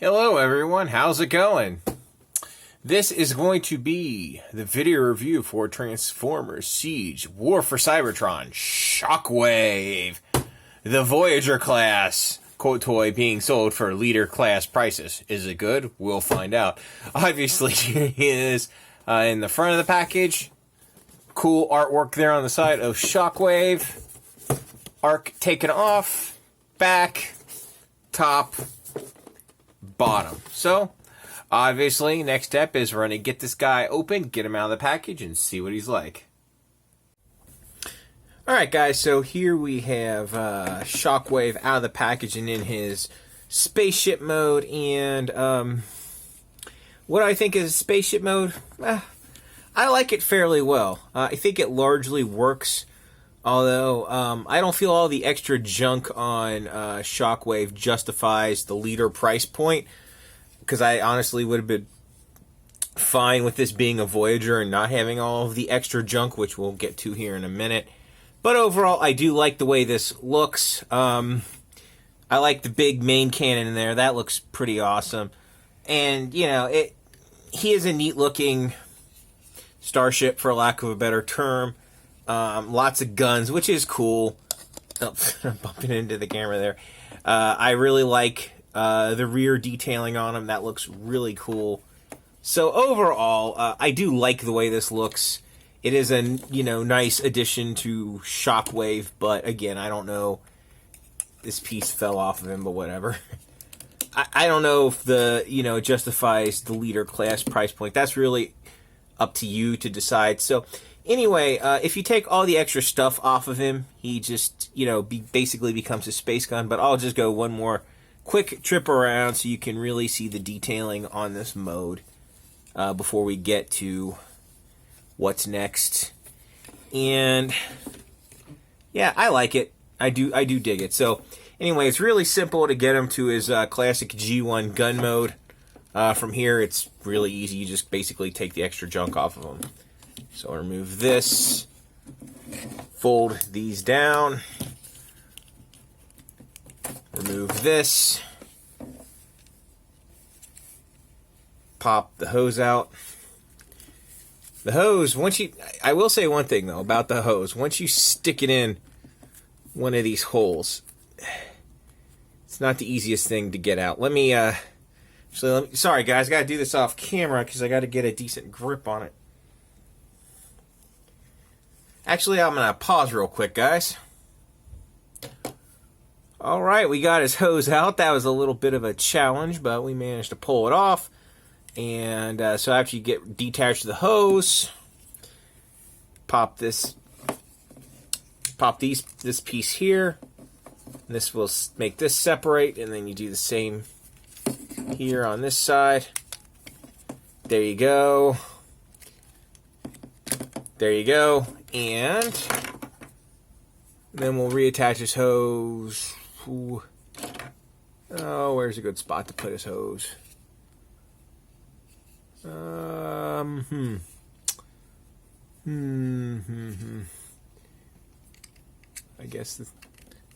Hello everyone, how's it going? This is going to be the video review for Transformers Siege War for Cybertron Shockwave, the Voyager class quote toy being sold for leader class prices. Is it good? We'll find out. Obviously, here he is in the front of the package. Cool artwork there on the side of Shockwave. Arc taken off, back, top, bottom. So, obviously, next step is we're going to get this guy open, get him out of the package, and see what he's like. Alright guys, so here we have Shockwave out of the package and in his Spaceship Mode. And what I think is Spaceship Mode, I like it fairly well. I think it largely works. Although, I don't feel all the extra junk on Shockwave justifies the leader price point. Because I honestly would have been fine with this being a Voyager and not having all of the extra junk, which we'll get to here in a minute. But overall, I do like the way this looks. I like the big main cannon in there. That looks pretty awesome. And, you know, he is a neat-looking starship, for lack of a better term. Lots of guns, which is cool. Oh, I'm bumping into the camera there. I really like the rear detailing on him. That looks really cool. So overall, I do like the way this looks. It is a nice addition to Shockwave, but again, I don't know. This piece fell off of him, but whatever. I don't know if it justifies the leader class price point. That's really up to you to decide. So anyway, if you take all the extra stuff off of him, he just, basically becomes a space gun. But I'll just go one more quick trip around so you can really see the detailing on this mode before we get to what's next. And yeah, I like it. I do dig it. So anyway, it's really simple to get him to his classic G1 gun mode. From here, it's really easy. You just basically take the extra junk off of them. So remove this, fold these down, remove this, pop the hose out. The hose, I will say one thing though about the hose. Once you stick it in one of these holes, it's not the easiest thing to get out. Sorry guys, I gotta do this off camera because I gotta get a decent grip on it. Actually, I'm going to pause real quick, guys. Alright, we got his hose out. That was a little bit of a challenge, but we managed to pull it off. And so after you get detached the hose, pop this piece here. And this will make this separate, and then you do the same here on this side. There you go. There you go. And then we'll reattach his hose. Ooh. Oh, where's a good spot to put his hose? I guess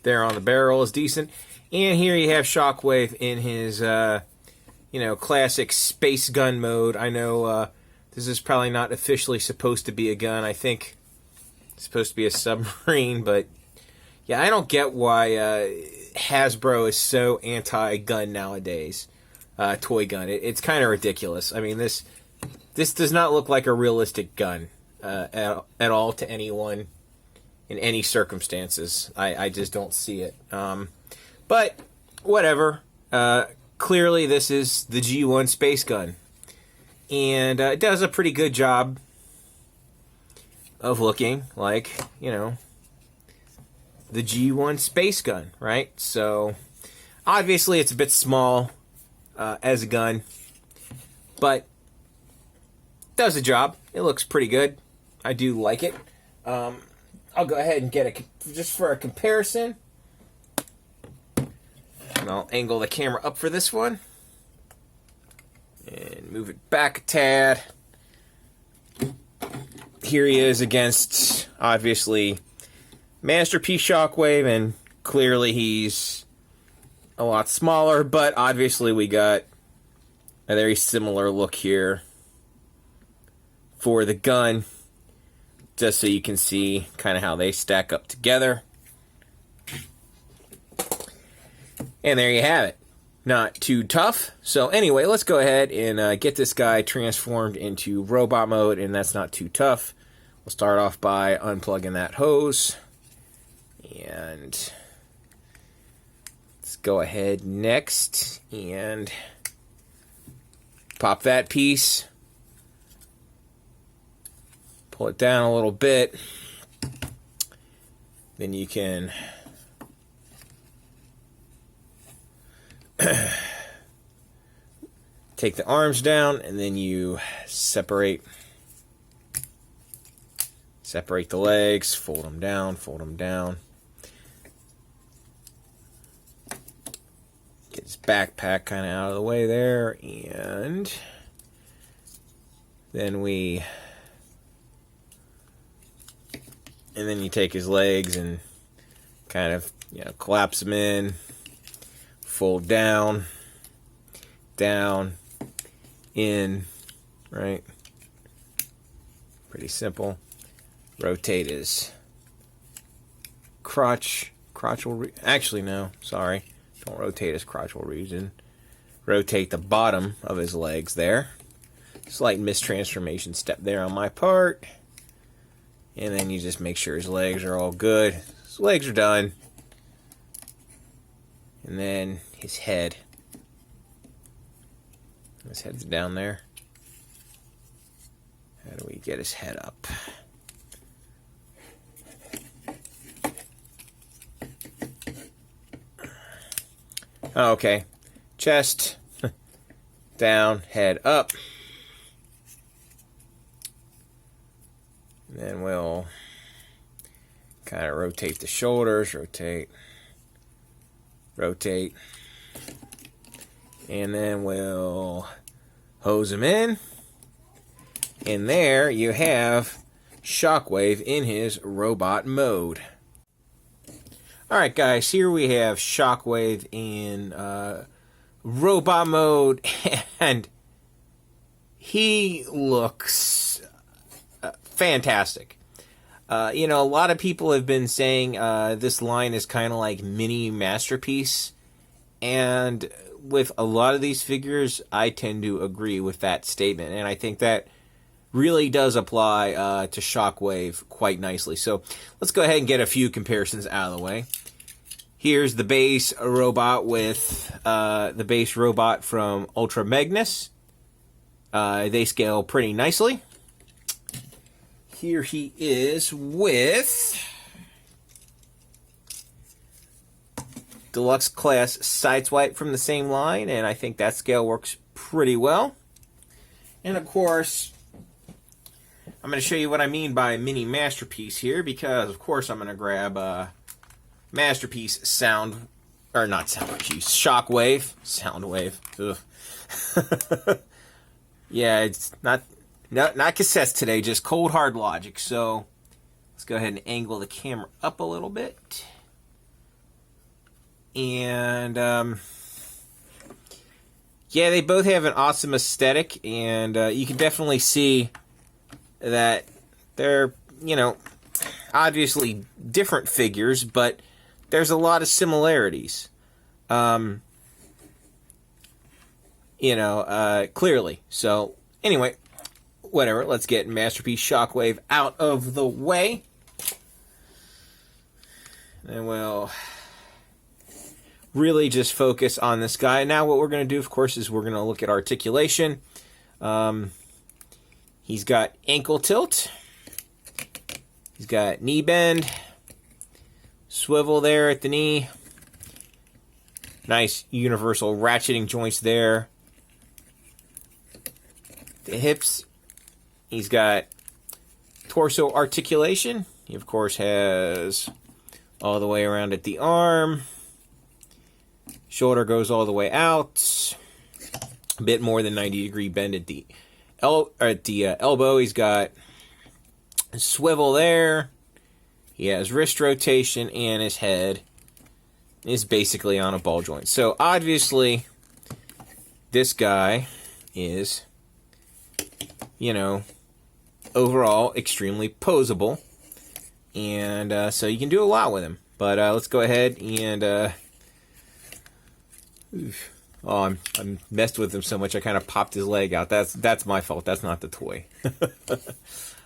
there on the barrel is decent. And here you have Shockwave in his, classic space gun mode. I know this is probably not officially supposed to be a gun. I think it's supposed to be a submarine, but yeah, I don't get why Hasbro is so anti-gun nowadays. Toy gun. It's kind of ridiculous. I mean, this does not look like a realistic gun at all to anyone in any circumstances. I just don't see it. But whatever. Clearly, this is the G1 space gun. And it does a pretty good job of looking like, the G1 space gun, right? So, obviously it's a bit small as a gun, but does the job. It looks pretty good. I do like it. I'll go ahead and get just for a comparison. And I'll angle the camera up for this one. And move it back a tad. Here he is against, obviously, Masterpiece Shockwave, and clearly he's a lot smaller, but obviously we got a very similar look here for the gun, just so you can see kind of how they stack up together. And there you have it. Not too tough. So anyway, let's go ahead and get this guy transformed into robot mode, and that's not too tough. We'll start off by unplugging that hose. And let's go ahead next and pop that piece. Pull it down a little bit. Then you can take the arms down, and then you separate the legs, fold them down, Get his backpack kind of out of the way there, and then you take his legs and kind of, collapse them in, fold down, in, right? Pretty simple. Rotate his crotchal region. Actually, no, sorry. Don't rotate his crotchal region. Rotate the bottom of his legs there. Slight mistransformation step there on my part. And then you just make sure his legs are all good. His legs are done. And then his head. His head's down there. How do we get his head up? Oh, okay. Chest down, head up. And then we'll kind of rotate the shoulders, rotate. And then we'll hose him in. And there you have Shockwave in his robot mode. Alright guys, here we have Shockwave in robot mode, and he looks fantastic. A lot of people have been saying this line is kind of like mini Masterpiece, and with a lot of these figures, I tend to agree with that statement, and I think that really does apply to Shockwave quite nicely. So let's go ahead and get a few comparisons out of the way. Here's the base robot with the base robot from Ultra Magnus. They scale pretty nicely. Here he is with Deluxe Class Sideswipe from the same line, and I think that scale works pretty well. And of course, I'm going to show you what I mean by mini Masterpiece here, because of course I'm going to grab Masterpiece Shockwave. Ugh. Yeah, it's not cassettes today, just cold hard logic. So let's go ahead and angle the camera up a little bit. And yeah, they both have an awesome aesthetic, and you can definitely see that they're, obviously different figures, but there's a lot of similarities. Clearly. So, anyway, whatever. Let's get Masterpiece Shockwave out of the way. And we'll really just focus on this guy. Now what we're going to do, of course, is we're going to look at articulation. He's got ankle tilt. He's got knee bend. Swivel there at the knee. Nice universal ratcheting joints there. The hips. He's got torso articulation. He, of course, has all the way around at the arm. Shoulder goes all the way out. A bit more than 90-degree bend at the elbow. He's got a swivel there. He has wrist rotation, and his head is basically on a ball joint. So obviously, this guy is, you know, overall extremely posable. And so you can do a lot with him. But let's go ahead and... Oh, I'm messed with him so much I kind of popped his leg out. That's my fault. That's not the toy.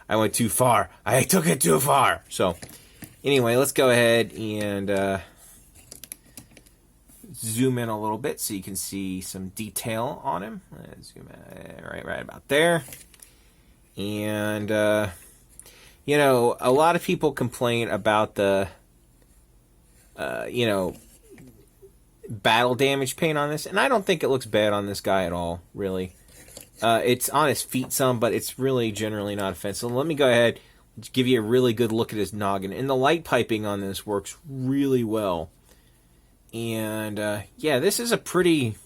I went too far. I took it too far. So, anyway, let's go ahead and zoom in a little bit so you can see some detail on him. Let's zoom in right about there. And, you know, a lot of people complain about the, you know, battle damage paint on this, and I don't think it looks bad on this guy at all, really. It's on his feet some, but it's really generally not offensive. Let me go ahead and give you a really good look at his noggin. And the light piping on this works really well. And, yeah, this is a pretty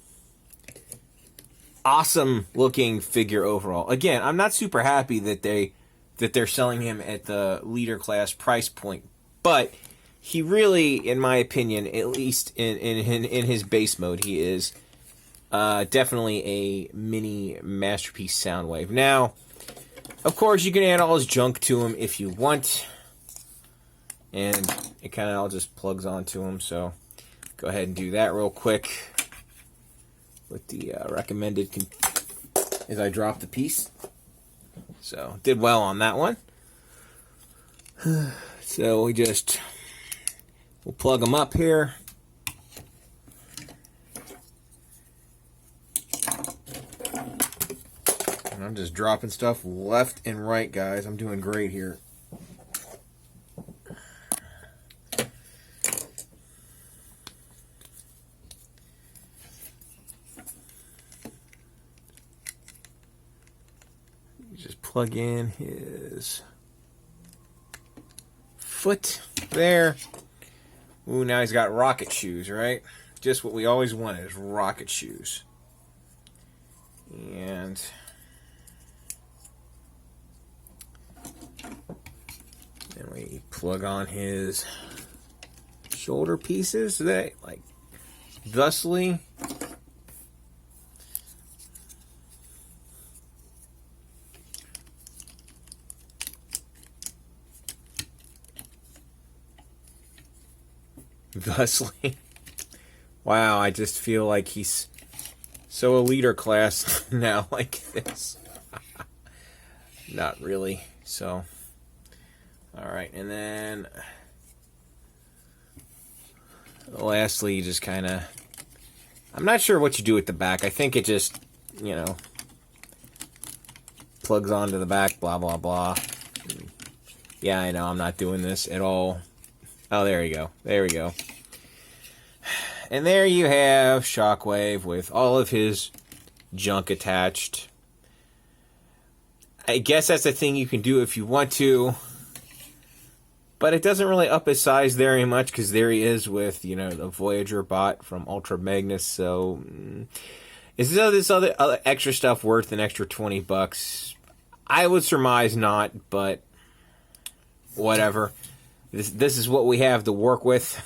awesome looking figure overall. Again, I'm not super happy that they're selling him at the leader class price point, but he really, in my opinion, at least in his base mode, he is definitely a mini masterpiece Soundwave. Now, of course, you can add all his junk to him if you want, and it kind of all just plugs onto him. So go ahead and do that real quick with the recommended as I drop the piece. So did well on that one. So we'll plug them up here. And I'm just dropping stuff left and right, guys. I'm doing great here. Just plug in his foot there. Ooh, now he's got rocket shoes, right? Just what we always wanted is rocket shoes. And then we plug on his shoulder pieces, they like thusly. Thusly. Wow, I just feel like he's so a leader class now like this. Not really. So, alright, and then lastly, you just kind of, I'm not sure what you do at the back. I think it just, you know, plugs onto the back, blah, blah, blah. Yeah, I know, I'm not doing this at all. Oh, there you go. There we go. And there you have Shockwave with all of his junk attached. I guess that's a thing you can do if you want to. But it doesn't really up his size very much because there he is with, you know, the Voyager bot from Ultra Magnus. So, is this other extra stuff worth an extra $20? I would surmise not, but whatever. This is what we have to work with.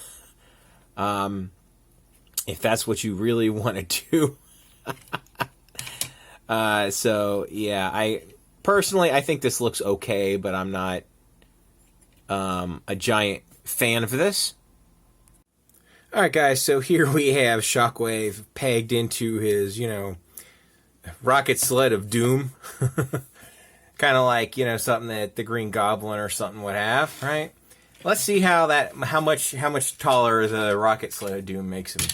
If that's what you really want to do. So, yeah, I think this looks okay, but I'm not a giant fan of this. Alright, guys, so here we have Shockwave pegged into his, you know, rocket sled of doom. Kind of like, you know, something that the Green Goblin or something would have, right? Let's see how much taller the rocket sled of doom makes him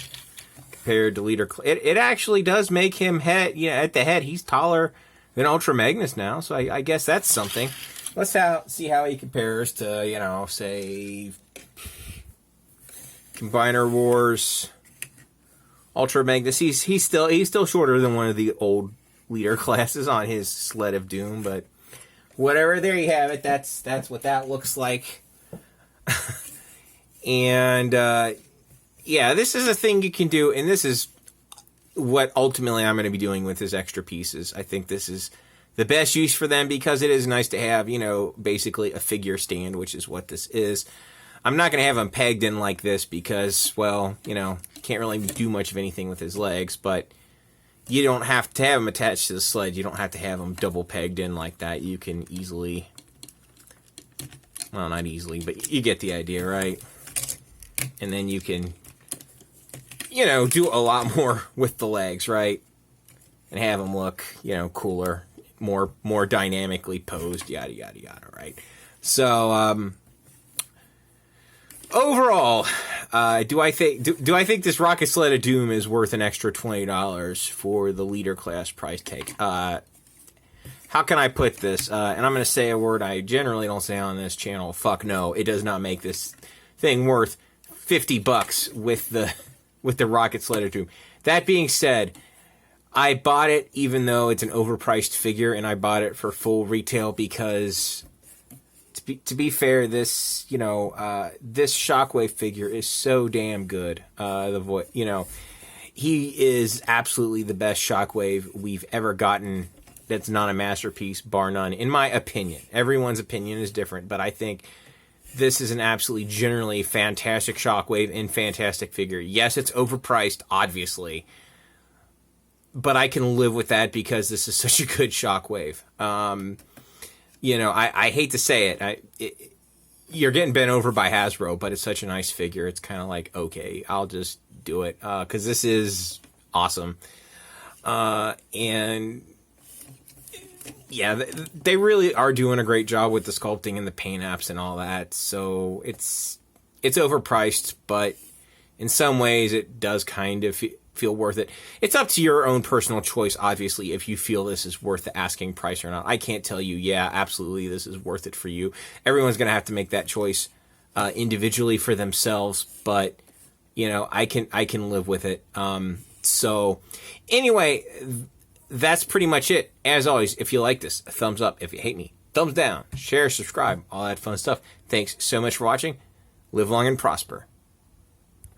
compared to leader. It actually does make him at the head. He's taller than Ultra Magnus now, so I guess that's something. Let's see how he compares to, you know, say Combiner Wars Ultra Magnus. He's still shorter than one of the old leader classes on his sled of doom, but whatever. There you have it. That's what that looks like. And yeah, this is a thing you can do, and this is what ultimately I'm going to be doing with his extra pieces. I think this is the best use for them because it is nice to have, you know, basically a figure stand, which is what this is. I'm not going to have him pegged in like this because, well, you know, can't really do much of anything with his legs, but you don't have to have them attached to the sled. You don't have to have them double pegged in like that. You can easily, well, not easily, but you get the idea, right? And then you can, you know, do a lot more with the legs, right? And have them look, you know, cooler, more dynamically posed, yada, yada, yada, right? So, overall, do I think this Rocket Sled of Doom is worth an extra $20 for the leader class price tag? How can I put this? And I'm going to say a word I generally don't say on this channel. Fuck no, it does not make this thing worth $50 with the Rocket Sled of Doom. That being said, I bought it even though it's an overpriced figure, and I bought it for full retail because, to be fair, this, you know, this Shockwave figure is so damn good. You know, he is absolutely the best Shockwave we've ever gotten. That's not a masterpiece, bar none, in my opinion. Everyone's opinion is different, but I think this is an absolutely generally fantastic Shockwave and fantastic figure. Yes, it's overpriced, obviously, but I can live with that because this is such a good Shockwave. You know, I hate to say it, you're getting bent over by Hasbro, but it's such a nice figure. It's kind of like, okay, I'll just do it because this is awesome. And yeah, they really are doing a great job with the sculpting and the paint apps and all that. So it's overpriced, but in some ways it does kind of feel worth it. It's up to your own personal choice, obviously, if you feel this is worth the asking price or not. I can't tell you, yeah, absolutely, this is worth it for you. Everyone's going to have to make that choice individually for themselves, but, you know, I can live with it. So, anyway, that's pretty much it. As always, if you like this, a thumbs up. If you hate me, thumbs down. Share, subscribe, all that fun stuff. Thanks so much for watching. Live long and prosper.